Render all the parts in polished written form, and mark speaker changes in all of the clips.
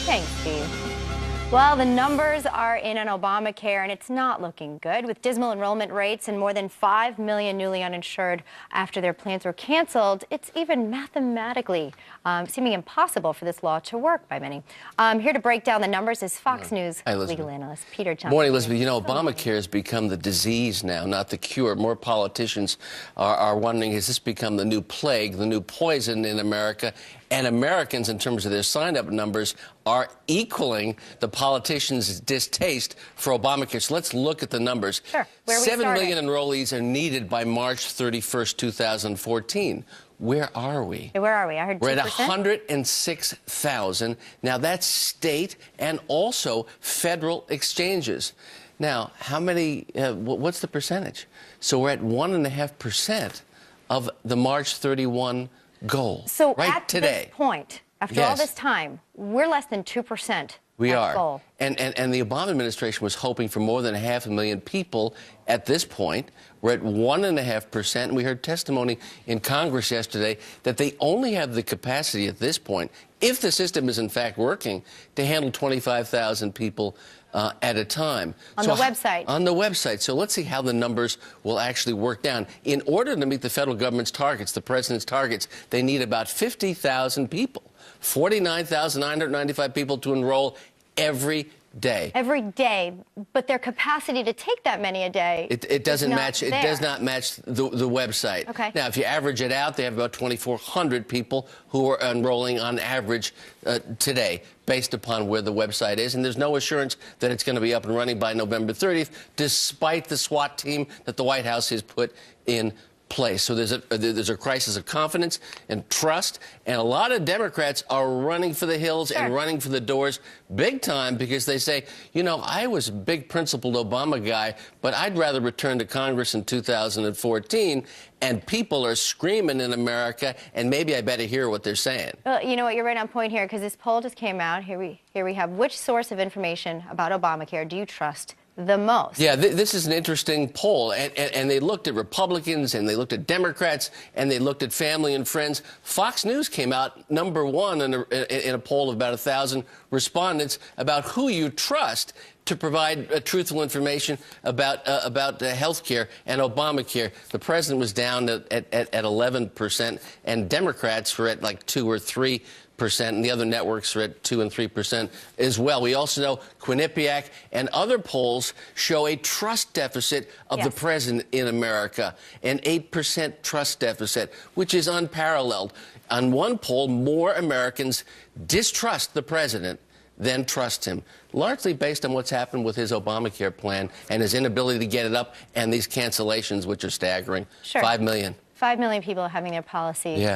Speaker 1: Thanks, Steve. Well, the numbers are in on Obamacare, and it's not looking good, with dismal enrollment rates and more than 5 million newly uninsured after their plans were canceled. It's even mathematically seeming impossible for this law to work by many. Here to break down the numbers is Fox News legal analyst Peter Johnson.
Speaker 2: Morning, Elizabeth. You know, Obamacare has become the disease now, not the cure. More politicians are wondering, has this become the new plague, the new poison in America? And Americans, in terms of their sign-up numbers, are equaling the politicians' distaste for Obamacare. So let's look at the numbers.
Speaker 1: Sure.
Speaker 2: 7 million enrollees are needed by March 31st, 2014. Where are we?
Speaker 1: Where are we? I heard 2%.
Speaker 2: We're at 106,000. Now, that's state and also federal exchanges. Now, how many, what's the percentage? So we're at 1.5% of the March 31 goal.
Speaker 1: So
Speaker 2: right
Speaker 1: at
Speaker 2: today.
Speaker 1: This point, after all this time, we're less than 2%.
Speaker 2: We are.
Speaker 1: Goal.
Speaker 2: And the Obama administration was hoping for more than 500,000 people at this point. We're at 1.5%. And we heard testimony in Congress yesterday that they only have the capacity at this point, if the system is in fact working, to handle 25,000 people at a time.
Speaker 1: On the website.
Speaker 2: On the website. So let's see how the numbers will actually work down. In order to meet the federal government's targets, the president's targets, they need about 50,000 people, 49,995 people to enroll every day.
Speaker 1: Every day, but their capacity to take that many a day
Speaker 2: it doesn't match.
Speaker 1: There.
Speaker 2: It does not match the website.
Speaker 1: Okay.
Speaker 2: Now, if you average it out, they have about 2,400 people who are enrolling on average today, based upon where the website is, and there's no assurance that it's going to be up and running by November 30th, despite the SWAT team that the White House has put in place. So there's a crisis of confidence and trust, and a lot of Democrats are running for the hills and running for the doors big time, because they say, you know, I was a big principled Obama guy, but I'd rather return to Congress in 2014, and people are screaming in America, and maybe I better hear what they're saying.
Speaker 1: Well, you know what, you're right on point here, because this poll just came out. Here we have, which source of information about Obamacare do you trust the most?
Speaker 2: Yeah, this is an interesting poll, and they looked at Republicans, and they looked at Democrats, and they looked at family and friends. Fox News came out number one in a poll of about 1,000 respondents about who you trust to provide truthful information about health care and Obamacare. The president was down at 11%, and Democrats were at like 2 or 3%, and the other networks are at 2 and 3% as well. We also know Quinnipiac and other polls show a trust deficit of the president in America, an 8% trust deficit, which is unparalleled. On one poll, more Americans distrust the president than trust him, largely based on what's happened with his Obamacare plan and his inability to get it up, and these cancellations, which are staggering. 5 million.
Speaker 1: 5 million people having their policy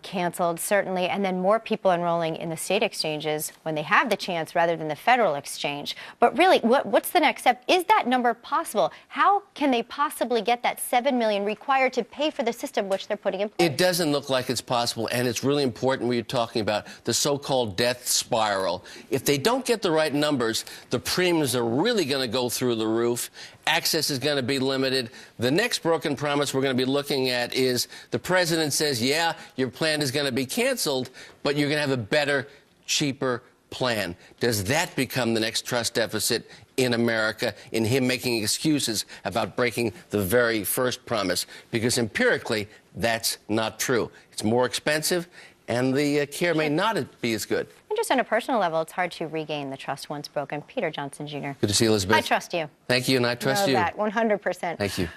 Speaker 1: canceled, certainly, and then more people enrolling in the state exchanges when they have the chance rather than the federal exchange. But really, what's the next step? Is that number possible? How can they possibly get that 7 million required to pay for the system which they're putting in place?
Speaker 2: It doesn't look like it's possible, and it's really important when you're talking about the so-called death spiral. If they don't get the right numbers, the premiums are really going to go through the roof. Access is going to be limited. The next broken promise we're going to be looking at is the president says, yeah, your plan is going to be canceled, but you're going to have a better, cheaper plan. Does that become the next trust deficit in America, in him making excuses about breaking the very first promise? Because empirically, that's not true. It's more expensive, and the care may not be as good.
Speaker 1: And just on a personal level, it's hard to regain the trust once broken. Peter Johnson, Jr.
Speaker 2: Good to see you, Elizabeth.
Speaker 1: I trust you.
Speaker 2: Thank you, and I trust you.
Speaker 1: That 100%.
Speaker 2: Thank you.